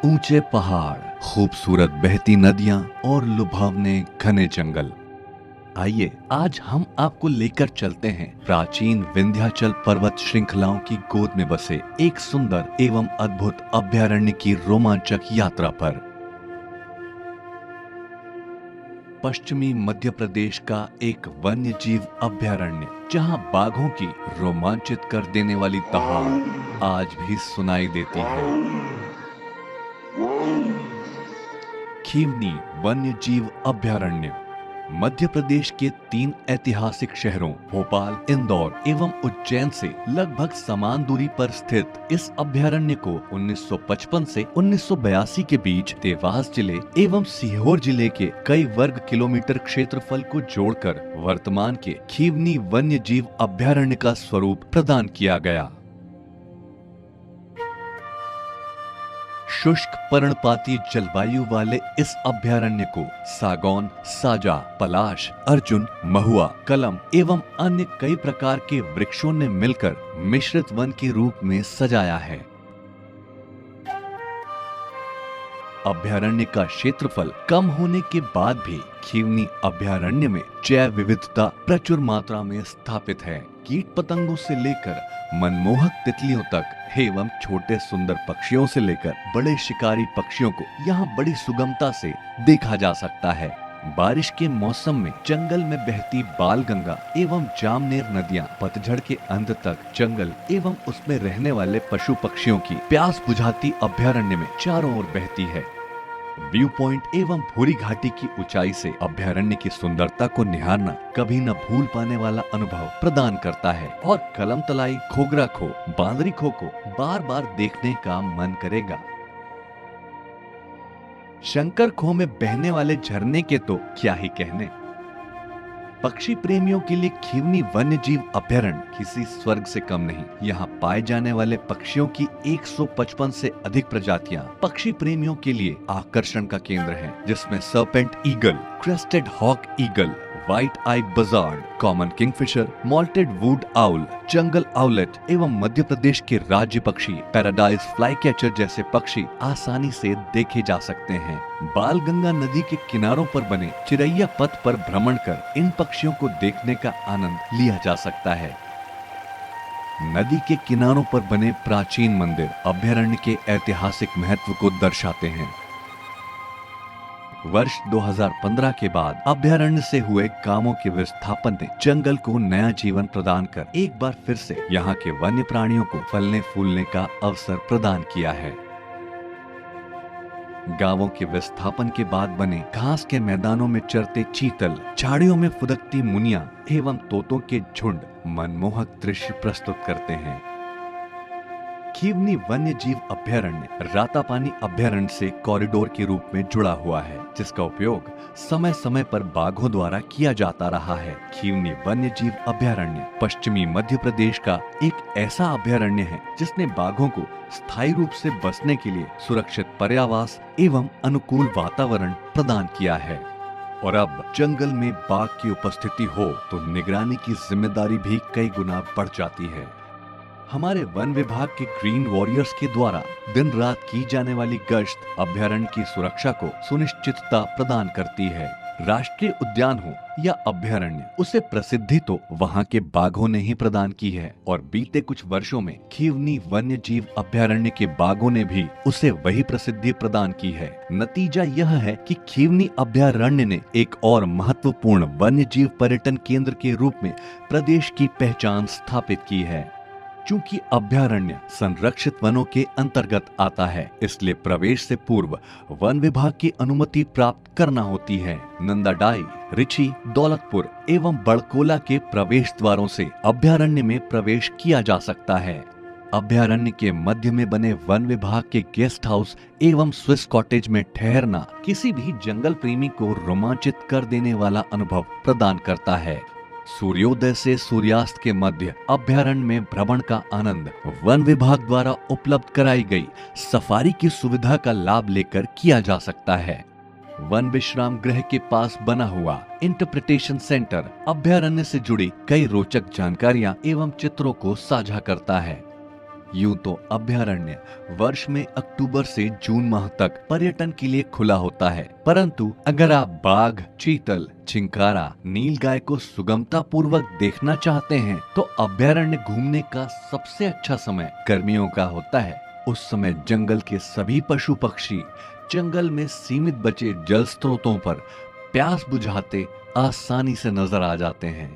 ऊंचे पहाड़, खूबसूरत बहती नदियां और लुभावने घने जंगल। आइए आज हम आपको लेकर चलते हैं प्राचीन विंध्याचल पर्वत श्रृंखलाओं की गोद में बसे एक सुंदर एवं अद्भुत अभयारण्य की रोमांचक यात्रा पर। पश्चिमी मध्य प्रदेश का एक वन्य जीव अभयारण्य, जहां बाघों की रोमांचित कर देने वाली दहाड़ आज भी सुनाई देती है। खीवनी वन्य जीव अभयारण्य मध्य प्रदेश के 3 ऐतिहासिक शहरों भोपाल, इंदौर एवं उज्जैन से लगभग समान दूरी पर स्थित इस अभयारण्य को 1955 से 1982 के बीच देवास जिले एवं सीहोर जिले के कई वर्ग किलोमीटर क्षेत्रफल को जोड़कर वर्तमान के खीवनी वन्य जीव अभयारण्य का स्वरूप प्रदान किया गया। शुष्क पर्णपाती जलवायु वाले इस अभयारण्य को सागौन, साजा, पलाश, अर्जुन, महुआ, कलम एवं अन्य कई प्रकार के वृक्षों ने मिलकर मिश्रित वन के रूप में सजाया है। अभयारण्य का क्षेत्रफल कम होने के बाद भी खीवनी अभयारण्य में जैव विविधता प्रचुर मात्रा में स्थापित है। कीट पतंगों से लेकर मनमोहक तितलियों तक एवं छोटे सुंदर पक्षियों से लेकर बड़े शिकारी पक्षियों को यहाँ बड़ी सुगमता से देखा जा सकता है। बारिश के मौसम में जंगल में बहती बाल गंगा एवं जामनेर नदियाँ पतझड़ के अंत तक जंगल एवं उसमें रहने वाले पशु पक्षियों की प्यास बुझाती अभयारण्य में चारों ओर बहती है। व्यू पॉइंट एवं भूरी घाटी की ऊंचाई से अभयारण्य की सुंदरता को निहारना कभी न भूल पाने वाला अनुभव प्रदान करता है और कलम तलाई, खोगरा खो, बांदरी खो को बार बार देखने का मन करेगा। शंकर खो में बहने वाले झरने के तो क्या ही कहने। पक्षी प्रेमियों के लिए खीवनी वन्य जीव अभयारण्य किसी स्वर्ग से कम नहीं। यहाँ पाए जाने वाले पक्षियों की 155 से अधिक प्रजातियां पक्षी प्रेमियों के लिए आकर्षण का केंद्र हैं, जिसमें serpent eagle, crested hawk eagle, white eye buzzard, common kingfisher, mottled wood owl, jungle owlet एवं मध्य प्रदेश के राज्य पक्षी पैराडाइज फ्लाईकैचर जैसे पक्षी आसानी से देखे जा सकते हैं। बाल गंगा नदी के किनारों पर बने चिरैया पथ पर भ्रमण कर इन पक्षियों को देखने का आनंद लिया जा सकता है। नदी के किनारों पर बने प्राचीन मंदिर अभयारण्य के ऐतिहासिक महत्व को दर्शाते हैं। वर्ष 2015 के बाद अभयारण्य से हुए कामों के विस्थापन ने जंगल को नया जीवन प्रदान कर एक बार फिर से यहाँ के वन्य प्राणियों को फलने फूलने का अवसर प्रदान किया है। गांवों के विस्थापन के बाद बने घास के मैदानों में चरते चीतल, झाड़ियों में फुदकती मुनिया एवं तोतों के झुंड मनमोहक दृश्य प्रस्तुत करते हैं। खीवनी वन्य जीव अभयारण्य रातापानी अभयारण्य से कॉरिडोर के रूप में जुड़ा हुआ है, जिसका उपयोग समय समय पर बाघों द्वारा किया जाता रहा है। खीवनी वन्य जीव अभयारण्य पश्चिमी मध्य प्रदेश का एक ऐसा अभयारण्य है जिसने बाघों को स्थायी रूप से बसने के लिए सुरक्षित पर्यावास एवं अनुकूल वातावरण प्रदान किया है। और अब जंगल में बाघ की उपस्थिति हो तो निगरानी की जिम्मेदारी भी कई गुना बढ़ जाती है। हमारे वन विभाग के ग्रीन वॉरियर्स के द्वारा दिन रात की जाने वाली गश्त अभयारण्य की सुरक्षा को सुनिश्चितता प्रदान करती है। राष्ट्रीय उद्यान हो या अभयारण्य, उसे प्रसिद्धि तो वहाँ के बाघों ने ही प्रदान की है और बीते कुछ वर्षों में खीवनी वन्य जीव अभयारण्य के बाघों ने भी उसे वही प्रसिद्धि प्रदान की है। नतीजा यह है कि खीवनी अभयारण्य ने एक और महत्वपूर्ण वन्य जीव पर्यटन केंद्र के रूप में प्रदेश की पहचान स्थापित की है। चूंकि अभयारण्य संरक्षित वनों के अंतर्गत आता है, इसलिए प्रवेश से पूर्व वन विभाग की अनुमति प्राप्त करना होती है। नंदाडाई, रिची, दौलतपुर एवं बड़कोला के प्रवेश द्वारों से अभयारण्य में प्रवेश किया जा सकता है। अभयारण्य के मध्य में बने वन विभाग के गेस्ट हाउस एवं स्विस कॉटेज में ठहरना किसी भी जंगल प्रेमी को रोमांचित कर देने वाला अनुभव प्रदान करता है। सूर्योदय से सूर्यास्त के मध्य अभयारण्य में भ्रमण का आनंद वन विभाग द्वारा उपलब्ध कराई गई सफारी की सुविधा का लाभ लेकर किया जा सकता है। वन विश्राम गृह के पास बना हुआ इंटरप्रिटेशन सेंटर अभयारण्य से जुड़ी कई रोचक जानकारियां एवं चित्रों को साझा करता है। यूं तो अभयारण्य वर्ष में अक्टूबर से जून माह तक पर्यटन के लिए खुला होता है, परंतु अगर आप बाघ, चीतल, चिंकारा, नीलगाय को सुगमता पूर्वक देखना चाहते हैं तो अभयारण्य घूमने का सबसे अच्छा समय गर्मियों का होता है। उस समय जंगल के सभी पशु पक्षी जंगल में सीमित बचे जल स्रोतों पर प्यास बुझाते आसानी से नजर आ जाते हैं।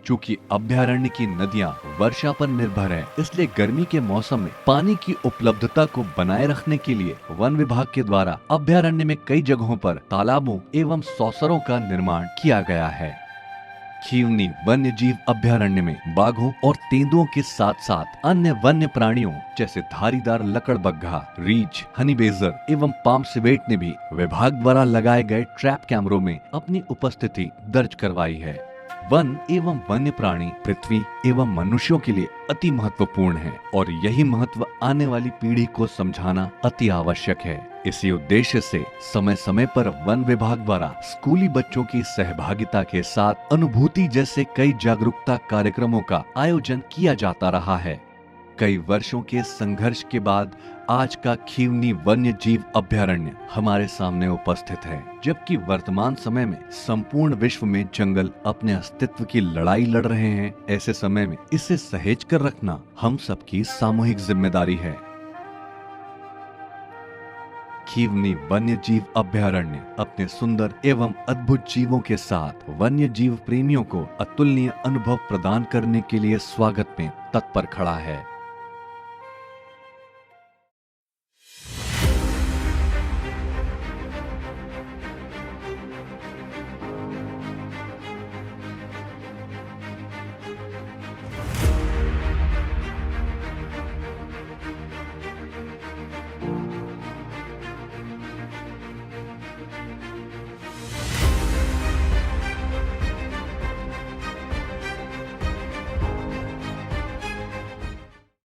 चूंकि अभयारण्य की नदियां वर्षा पर निर्भर है, इसलिए गर्मी के मौसम में पानी की उपलब्धता को बनाए रखने के लिए वन विभाग के द्वारा अभयारण्य में कई जगहों पर तालाबों एवं सौसरों का निर्माण किया गया है। खीवनी वन्य जीव अभयारण्य में बाघों और तेंदुओं के साथ साथ अन्य वन्य प्राणियों जैसे धारीदार लकड़बग्घा, रीछ, हनी बेजर एवं पाम सिवेट ने भी विभाग द्वारा लगाए गए ट्रैप कैमरों में अपनी उपस्थिति दर्ज करवाई है। वन एवं वन्य प्राणी पृथ्वी एवं मनुष्यों के लिए अति महत्वपूर्ण है और यही महत्व आने वाली पीढ़ी को समझाना अति आवश्यक है। इसी उद्देश्य से समय समय पर वन विभाग द्वारा स्कूली बच्चों की सहभागिता के साथ अनुभूति जैसे कई जागरूकता कार्यक्रमों का आयोजन किया जाता रहा है। कई वर्षों के संघर्ष के बाद आज का खीवनी वन्य जीव अभयारण्य हमारे सामने उपस्थित है। जबकि वर्तमान समय में संपूर्ण विश्व में जंगल अपने अस्तित्व की लड़ाई लड़ रहे हैं, ऐसे समय में इसे सहेज कर रखना हम सबकी सामूहिक जिम्मेदारी है। खीवनी वन्य जीव अभयारण्य अपने सुंदर एवं अद्भुत जीवों के साथ वन्य जीव प्रेमियों को अतुलनीय अनुभव प्रदान करने के लिए स्वागत में तत्पर खड़ा है।